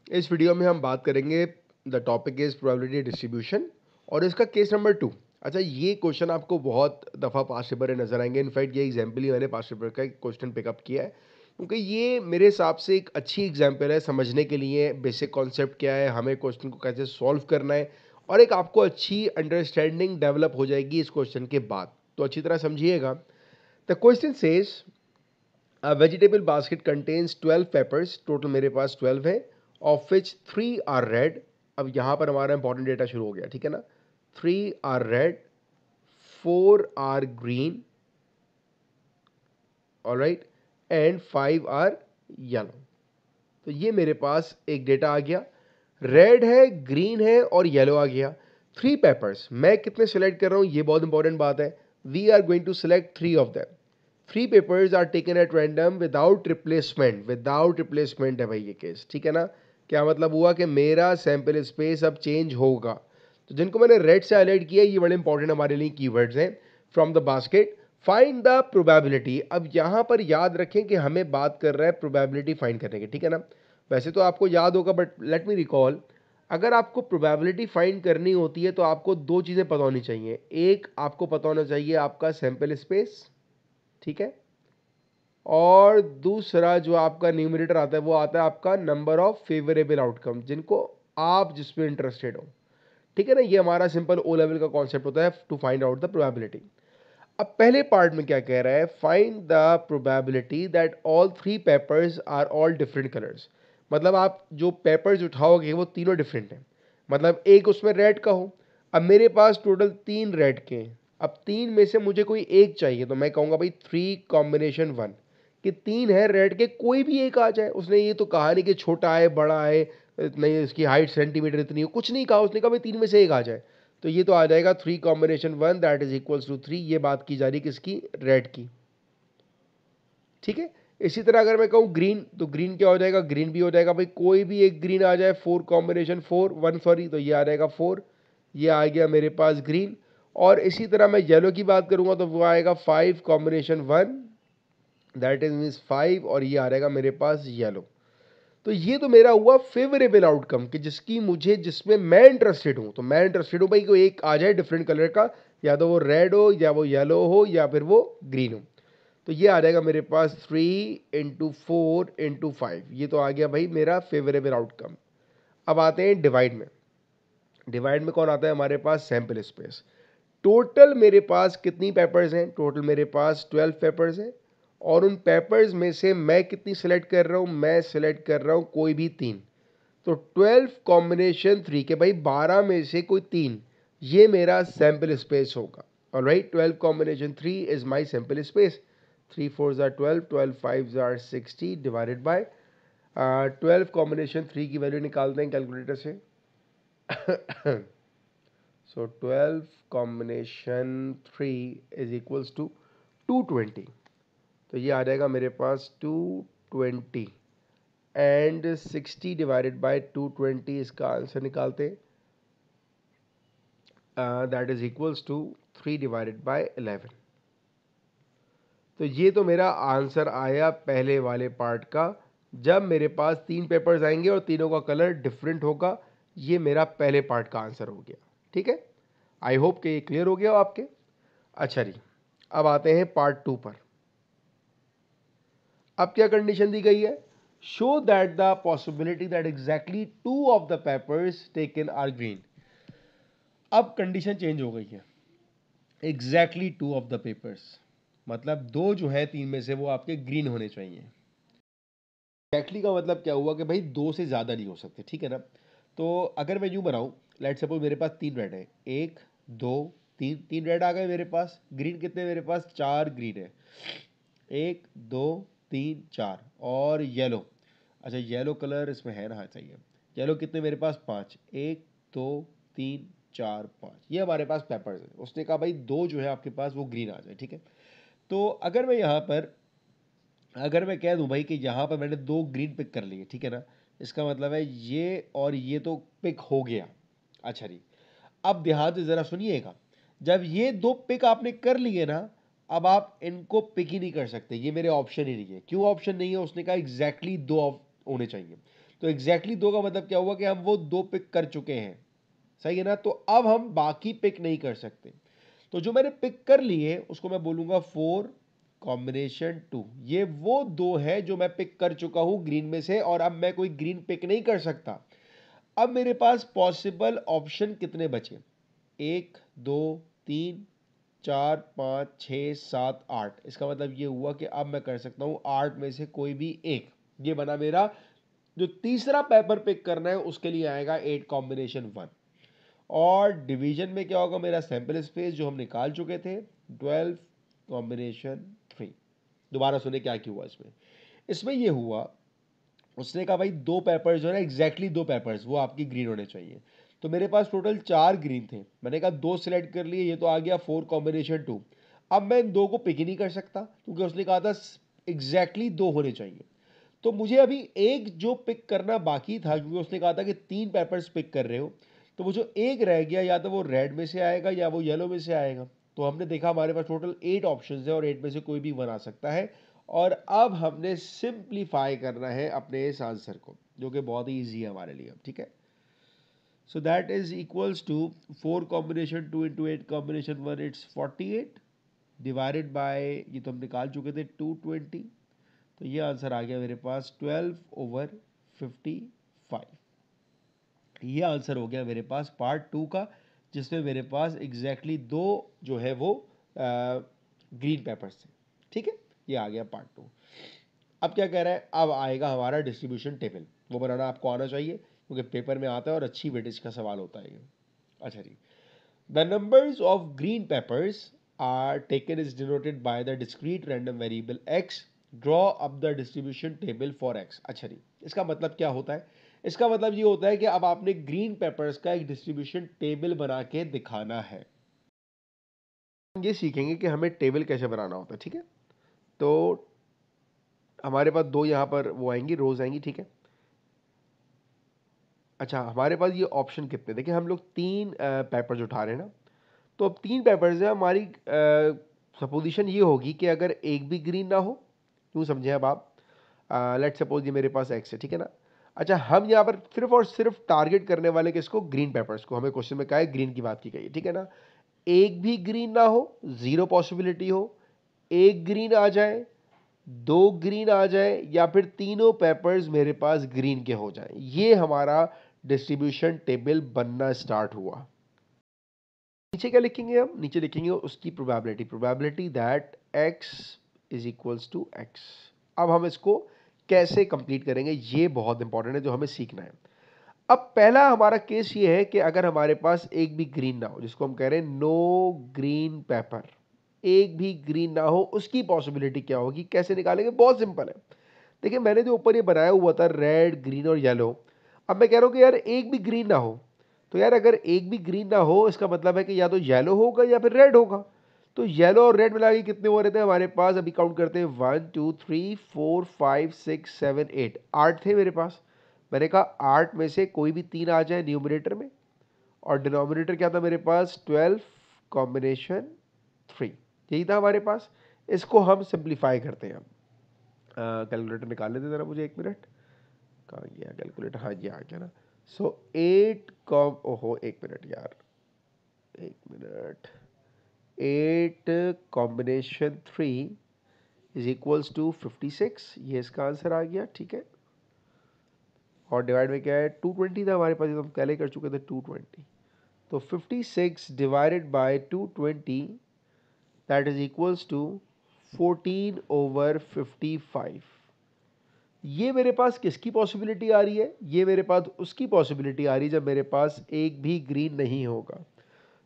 इस वीडियो में हम बात करेंगे the topic is probability distribution और इसका केस नंबर 2। अच्छा, ये क्वेश्चन आपको बहुत दफ़ा पास्ट पेपर में नजर आएंगे। इनफैक्ट ये एग्जाम्पल ही मैंने पास्ट पेपर का क्वेश्चन पिकअप किया है, क्योंकि ये मेरे हिसाब से एक अच्छी एग्जाम्पल है समझने के लिए बेसिक कॉन्सेप्ट क्या है, हमें क्वेश्चन को कैसे सॉल्व करना है, और एक आपको अच्छी अंडरस्टैंडिंग डेवलप हो जाएगी इस क्वेश्चन के बाद। तो अच्छी तरह समझिएगा। The question says A vegetable basket contains 12 peppers. Total मेरे पास 12 है, of which 3 are red. अब यहाँ पर हमारा इंपॉर्टेंट डेटा शुरू हो गया, ठीक है ना। 3 are red, 4 are green, alright, and 5 are yellow. तो ये मेरे पास एक डेटा आ गया, रेड है, ग्रीन है और येलो आ गया। 3 पेपर्स, मैं कितने सेलेक्ट कर रहा हूँ, ये बहुत इंपॉर्टेंट बात है। We are going to select 3 of them. 3 papers are taken at random without replacement. Without replacement है भाई ये केस, ठीक है ना। क्या मतलब हुआ कि मेरा सैंपल स्पेस अब चेंज होगा। तो जिनको मैंने रेड से हाईलाइट किया, ये बड़े इंपॉर्टेंट हमारे लिए कीवर्ड्स हैं। From the basket find the probability. अब यहां पर याद रखें कि हमें बात कर रहा है प्रोबेबिलिटी फाइंड करने की, ठीक है ना। वैसे तो आपको याद होगा, बट लेट मी रिकॉल। अगर आपको प्रोबेबिलिटी फाइंड करनी होती है तो आपको दो चीज़ें पता होनी चाहिए। एक, आपको पता होना चाहिए आपका सैंपल स्पेस, ठीक है, और दूसरा जो आपका न्यूमरेटर आता है वो आता है आपका नंबर ऑफ फेवरेबल आउटकम, जिनको आप जिसमें इंटरेस्टेड हो, ठीक है ना। ये हमारा सिंपल ओ लेवल का कॉन्सेप्ट होता है to find out the probability. अब पहले पार्ट में क्या कह रहा है, find the probability that all 3 papers are all different colours. मतलब आप जो पेपर्स उठाओगे वो तीनों डिफरेंट हैं। मतलब एक उसमें रेड का हो। अब मेरे पास टोटल 3 रेड के हैं। अब 3 में से मुझे कोई एक चाहिए, तो मैं कहूँगा भाई 3 कॉम्बिनेशन 1, कि 3 है रेड के, कोई भी एक आ जाए। उसने ये तो कहा नहीं कि छोटा है बड़ा है, नहीं इसकी हाइट सेंटीमीटर इतनी हो, कुछ नहीं कहा। उसने कहा भाई 3 में से एक आ जाए। तो ये तो आ जाएगा 3 combination 1 that is equals to 3। ये बात की जा रही किसकी, रेड की, ठीक है। इसी तरह अगर मैं कहूँ ग्रीन, तो ग्रीन क्या हो जाएगा, ग्रीन भी हो जाएगा भाई, कोई भी एक ग्रीन आ जाए। 4 कॉम्बिनेशन 4 1 सॉरी, तो ये आ जाएगा 4। ये आ गया मेरे पास ग्रीन। और इसी तरह मैं येलो की बात करूंगा तो वो आएगा 5 कॉम्बिनेशन 1 दैट इज मीन्स 5, और ये आ जाएगा मेरे पास येलो। तो ये तो मेरा हुआ फेवरेबल आउटकम, कि जिसकी मुझे, जिसमें मैं इंटरेस्टेड हूं। तो मैं इंटरेस्टेड हूं भाई कोई एक आ जाए डिफरेंट कलर का, या तो वो रेड हो या वो येलो हो या फिर वो ग्रीन हो। तो ये आ जाएगा मेरे पास 3 × 4 × 5। ये तो आ गया भाई मेरा फेवरेबल आउटकम। अब आते हैं डिवाइड में। डिवाइड में कौन आता है हमारे पास, सैंपल स्पेस। टोटल मेरे पास कितनी पेपर्स हैं, टोटल मेरे पास 12 पेपर्स हैं। और उन पेपर्स में से मैं कितनी सेलेक्ट कर रहा हूं, मैं सेलेक्ट कर रहा हूं कोई भी 3। तो 12 कॉम्बिनेशन 3 के भाई 12 में से कोई 3, ये मेरा सैंपल स्पेस होगा। Alright, 12 combination 3 is my sample space. 3 4s are 12, 12 5s are 60 divided by 12 combination 3 की वैल्यू निकालते हैं कैलकुलेटर से। सो 12 कॉम्बिनेशन 3 इज इक्वल्स टू 220। तो ये आ जाएगा मेरे पास 220, एंड 60 डिवाइडेड बाय 220, इसका आंसर निकालते हैं। That is equals to 3 divided by 11। तो ये तो मेरा आंसर आया पहले वाले पार्ट का। जब मेरे पास 3 पेपर्स आएंगे और तीनों का कलर डिफरेंट होगा, ये मेरा पहले पार्ट का आंसर हो गया, ठीक है। आई होप कि ये क्लियर हो गया हो आपके। अच्छा जी, अब आते हैं पार्ट 2 पर। अब क्या कंडीशन दी गई है, show that the possibility that exactly 2 of the papers taken are green. अब कंडीशन चेंज हो गई है, एग्जैक्टली 2 ऑफ द पेपर्स, मतलब दो जो है 3 में से वो आपके ग्रीन होने चाहिए। एग्जैक्टली का मतलब क्या हुआ कि भाई 2 से ज़्यादा नहीं हो सकते, ठीक है ना। तो अगर मैं यूँ बनाऊँ, लेट सपोज मेरे पास 3 रेड है, 1 2 3, 3 रेड आ गए मेरे पास। ग्रीन कितने मेरे पास, 4 ग्रीन है, 1 2 3 4। और येलो, अच्छा येलो कलर इसमें है ना, हाँ चाहिए। येलो कितने मेरे पास, 5, 1 2 3 4 5। ये हमारे पास पेपर्स है। उसने कहा भाई दो जो है आपके पास वो ग्रीन आ जाए, ठीक है। तो अगर मैं यहाँ पर, अगर मैं कह दूं भाई कि यहाँ पर मैंने 2 ग्रीन पिक कर लिए, ठीक है ना, इसका मतलब है ये और ये तो पिक हो गया। अच्छा जी, अब ध्यान से ज़रा सुनिएगा। जब ये 2 पिक आपने कर लिए ना, अब आप इनको पिक ही नहीं कर सकते, ये मेरे ऑप्शन ही नहीं है। क्यों ऑप्शन नहीं है, उसने कहा एग्जैक्टली 2 होने चाहिए। तो एग्जैक्टली 2 का मतलब क्या हुआ कि हम वो 2 पिक कर चुके हैं, सही है ना। तो अब हम बाकी पिक नहीं कर सकते। तो जो मैंने पिक कर लिए उसको मैं बोलूंगा 4 कॉम्बिनेशन 2। ये वो 2 है जो मैं पिक कर चुका हूं ग्रीन में से, और अब मैं कोई ग्रीन पिक नहीं कर सकता। अब मेरे पास पॉसिबल ऑप्शन कितने बचे? 1 2 3 4 5 6 7 8। इसका मतलब ये हुआ कि अब मैं कर सकता हूं 8 में से कोई भी एक। ये बना मेरा जो तीसरा पेपर पिक करना है, उसके लिए आएगा 8 कॉम्बिनेशन 1। और डिवीजन में क्या होगा? मेरा सैंपल स्पेस जो हम निकाल चुके थे 12 कॉम्बिनेशन 3। दोबारा सुने क्या क्या हुआ इसमें। इसमें ये हुआ, उसने कहा भाई 2 पेपर्स जो है ना, एग्जैक्टली 2 पेपर्स वो आपकी ग्रीन होने चाहिए। तो मेरे पास टोटल 4 ग्रीन थे, मैंने कहा 2 सिलेक्ट कर लिए, ये तो आ गया 4 कॉम्बिनेशन 2। अब मैं इन 2 को पिक ही नहीं कर सकता क्योंकि उसने कहा था एग्जैक्टली 2 होने चाहिए। तो मुझे अभी एक जो पिक करना बाकी था, क्योंकि उसने कहा था कि 3 पेपर्स पिक कर रहे हो, तो वो जो एक रह गया या तो वो रेड में से आएगा या वो येलो में से आएगा। तो हमने देखा हमारे पास टोटल 8 ऑप्शंस है और 8 में से कोई भी 1 आ सकता है। और अब हमने सिंप्लीफाई करना है अपने इस आंसर को, जो कि बहुत ही ईजी है हमारे लिए। ठीक है, so that is equals to 4 combination 2 into 8 combination 1, it's 48 divided by, ये तो हम निकाल चुके थे, 220। तो ये आंसर आ गया मेरे पास 12/55। ये आंसर हो गया मेरे पास पार्ट 2 का, जिसमें मेरे पास एग्जैक्टली 2 जो है वो ग्रीन पेपर्स थे। ठीक है, ये आ गया पार्ट 2। अब क्या कह रहा है? अब आएगा हमारा डिस्ट्रीब्यूशन टेबल। वो बनाना आपको आना चाहिए क्योंकि पेपर में आता है और अच्छी वेटेज का सवाल होता है ये। अच्छा जी, the numbers of green papers are taken is denoted by the discrete random variable X. Draw up the distribution table for X. अच्छा जी, इसका मतलब क्या होता है? इसका मतलब ये होता है कि अब आपने ग्रीन पेपर्स का एक डिस्ट्रीब्यूशन टेबल बना के दिखाना है। हम ये सीखेंगे कि हमें टेबल कैसे बनाना होता है। ठीक है, तो हमारे पास 2 यहाँ पर वो आएंगी, रोज आएंगी। ठीक है, अच्छा हमारे पास ये ऑप्शन कितने? देखिए हम लोग 3 पेपर्स उठा रहे हैं ना, तो अब 3 पेपर्स है हमारी। सपोजिशन ये होगी कि अगर एक भी ग्रीन ना हो, यूँ समझे अब आप, लेट सपोज ये मेरे पास एक्स है, ठीक है ना। अच्छा, हम यहाँ पर सिर्फ और सिर्फ टारगेट करने वाले किसको? ग्रीन पेपर्स को। हमें क्वेश्चन में कहा है ग्रीन की बात की गई है, ठीक है ना। एक भी ग्रीन ना हो, 0 पॉसिबिलिटी हो, एक ग्रीन आ जाए, 2 ग्रीन आ जाए, या फिर तीनों पेपर्स मेरे पास ग्रीन के हो जाए, ये हमारा डिस्ट्रीब्यूशन टेबल बनना स्टार्ट हुआ। नीचे क्या लिखेंगे? हम नीचे लिखेंगे उसकी probability, probability that x is equals to x। अब हम इसको कैसे कंप्लीट करेंगे, ये बहुत इंपॉर्टेंट है जो हमें सीखना है। अब पहला हमारा केस ये है कि अगर हमारे पास एक भी ग्रीन ना हो, जिसको हम कह रहे हैं नो ग्रीन पेपर, एक भी ग्रीन ना हो, उसकी पॉसिबिलिटी क्या होगी, कैसे निकालेंगे? बहुत सिंपल है। देखिए मैंने जो ऊपर ये बनाया हुआ था रेड, ग्रीन और येलो, अब मैं कह रहा हूँ कि यार एक भी ग्रीन ना हो, तो यार अगर एक भी ग्रीन ना हो इसका मतलब है कि या तो येलो होगा या फिर रेड होगा। तो येलो और रेड मिला के कितने हो रहे थे हमारे पास? अभी काउंट करते हैं, 1 2 3 4 5 6 7 8, 8 थे मेरे पास। मैंने कहा 8 में से कोई भी 3 आ जाए न्यूमरेटर में, और डिनोमिनेटर क्या था मेरे पास? 12 कॉम्बिनेशन 3, यही था हमारे पास। इसको हम सिंप्लीफाई करते हैं। कैलकुलेटर निकाल लेते ज़रा मुझे, 1 मिनट। कहाँ गया कैलकुलेटर? हाँ ये आ गया ना। सो 8 कॉम, ओहो 1 मिनट यार, 1 minute. 8 combination 3 is equals to 56, ये इसका आंसर आ गया। ठीक है, और डिवाइड में क्या है? 220 था हमारे पास, ये तो हम पहले कर चुके थे 220। तो 56 divided by 220, that is equals to 14/55। ये मेरे पास किसकी पॉसिबिलिटी आ रही है? ये मेरे पास उसकी पॉसिबिलिटी आ रही है जब मेरे पास एक भी ग्रीन नहीं होगा।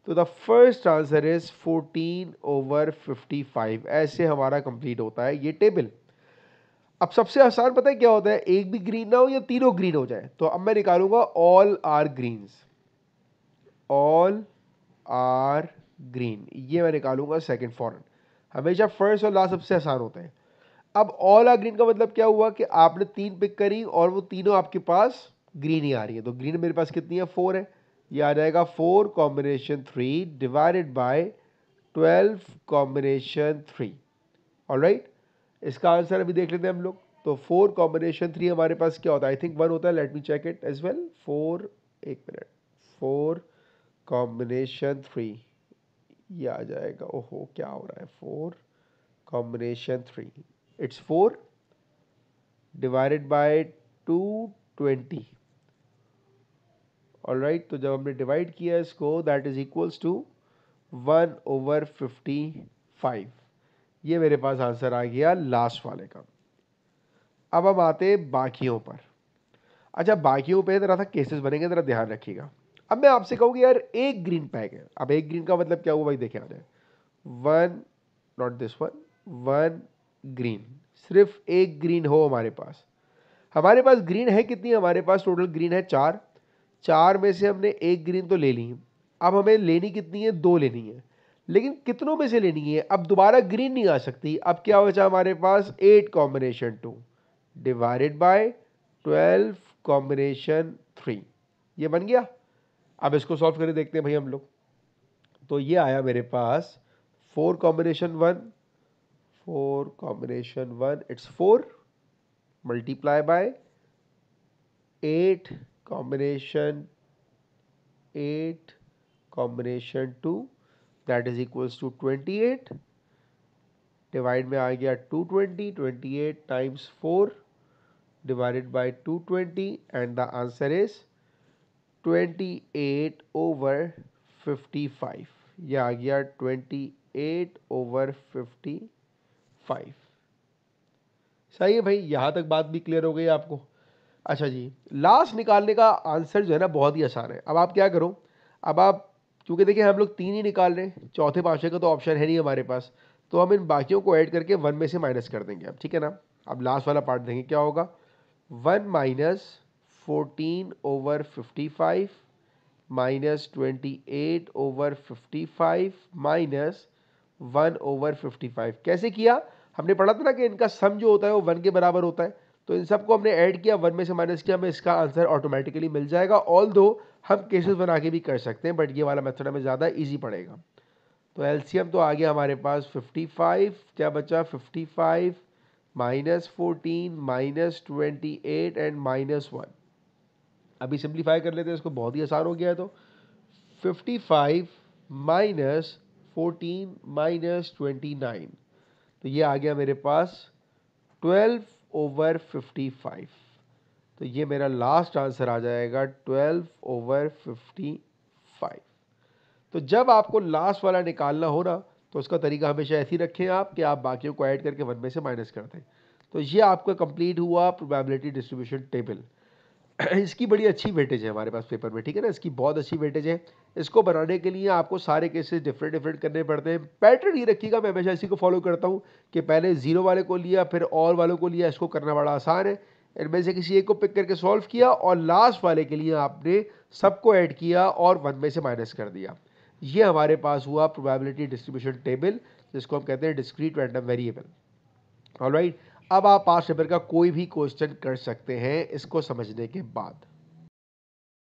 तो द फर्स्ट आंसर इज 14/55। ऐसे हमारा कंप्लीट होता है ये टेबल। अब सबसे आसान पता है क्या होता है? एक भी ग्रीन ना हो या तीनों ग्रीन हो जाए। तो अब मैं निकालूंगा all are greens, all are green, ये मैं निकालूंगा सेकंड फॉरन। हमेशा फर्स्ट और लास्ट सबसे आसान होता है। अब ऑल आर ग्रीन का मतलब क्या हुआ कि आपने 3 पिक करी और वो तीनों आपके पास ग्रीन ही आ रही है। तो ग्रीन मेरे पास कितनी है? 4 है। ये आ जाएगा 4 combination 3 divided bye 12 combination 3। Alright, इसका आंसर अभी देख लेते हैं हम लोग। तो 4 कॉम्बिनेशन 3 हमारे पास क्या होता है? आई थिंक 1 होता है, let me check it as well. 4, एक मिनट, 4 कॉम्बिनेशन 3 ये आ जाएगा। ओहो क्या हो रहा है? 4 combination 3 it's 4 divided by 220। Alright, तो जब हमने डिवाइड किया इसको दैट इज इक्वल्स टू 1/55। ये मेरे पास आंसर आ गया लास्ट वाले का। अब हम आते हैं बाकियों पर। अच्छा, बाकियों पे जरा सा केसेस बनेंगे, जरा ध्यान रखिएगा। अब मैं आपसे कहूँ कि यार एक ग्रीन पैक है। अब एक ग्रीन का मतलब क्या हुआ भाई? देखें आ जाए, 1, नॉट दिस वन, 1 ग्रीन, सिर्फ एक ग्रीन हो हमारे पास। हमारे पास ग्रीन है कितनी? हमारे पास टोटल ग्रीन है 4। 4 में से हमने एक ग्रीन तो ले ली। अब हमें लेनी कितनी है? 2 लेनी है। लेकिन कितनों में से लेनी है? अब दोबारा ग्रीन नहीं आ सकती। अब क्या बचा हमारे पास? 8 कॉम्बिनेशन 2 डिवाइडेड बाय 12 कॉम्बिनेशन 3। ये बन गया। अब इसको सॉल्व करके देखते हैं भाई हम लोग। तो ये आया मेरे पास 4 combination 1, 4 combination 1 it's 4 multiply by 8 combination 8 combination 2 that is equals to 28। Divide में आ गया 220, 28 times 4 divided by 220 and the answer is 28/55। ये आ गया 28/55। सही है भाई, यहां तक बात भी क्लियर हो गई आपको। अच्छा जी, लास्ट निकालने का आंसर जो है ना बहुत ही आसान है। अब आप क्या करो, अब आप, क्योंकि देखिए हम लोग 3 ही निकाल रहे हैं, चौथे पांचवे का तो ऑप्शन है नहीं हमारे पास, तो हम इन बाकियों को ऐड करके 1 में से माइनस कर देंगे। अब ठीक है ना, अब लास्ट वाला पार्ट देंगे क्या होगा। 1 माइनस 14/55 माइनस 28/55 माइनस 1/55। कैसे किया? हमने पढ़ा था ना कि इनका सम जो होता है वो 1 के बराबर होता है। तो इन सबको हमने ऐड किया, 1 में से माइनस किया, हमें इसका आंसर ऑटोमेटिकली मिल जाएगा। ऑल दो हम केसेस बना के भी कर सकते हैं, बट ये वाला मेथड हमें ज़्यादा ईजी पड़ेगा। तो एलसीएम तो आ गया हमारे पास 55, क्या बचा? 55 माइनस 14 माइनस 28 एंड माइनस 1। अभी सिंप्लीफाई कर लेते हैं इसको, बहुत ही आसान हो गया है। तो 55 माइनस 14 माइनस 29, तो ये आ गया मेरे पास 12/55। तो ये मेरा लास्ट आंसर आ जाएगा 12/55। तो जब आपको लास्ट वाला निकालना हो ना, तो उसका तरीका हमेशा ऐसे ही रखें आप कि आप बाकियों को ऐड करके 1 में से माइनस कर दें। तो ये आपका कंप्लीट हुआ प्रोबेबिलिटी डिस्ट्रीब्यूशन टेबल। इसकी बड़ी अच्छी वेटेज है हमारे पास पेपर में, ठीक है ना, इसकी बहुत अच्छी वेटेज है। इसको बनाने के लिए आपको सारे केसेस डिफरेंट डिफरेंट करने पड़ते हैं। पैटर्न ये रखिएगा, मैं हमेशा इसी को फॉलो करता हूँ कि पहले जीरो वाले को लिया, फिर ऑल वालों को लिया। इसको करना बड़ा आसान है, इनमें से किसी एक को पिक करके सॉल्व किया और लास्ट वाले के लिए आपने सबको ऐड किया और 1 में से माइनस कर दिया। ये हमारे पास हुआ प्रोबेबिलिटी डिस्ट्रीब्यूशन टेबल, जिसको हम कहते हैं डिस्क्रीट रैंडम वेरिएबल। ऑलराइट, अब आप पास्ट पेपर का कोई भी क्वेश्चन कर सकते हैं इसको समझने के बाद।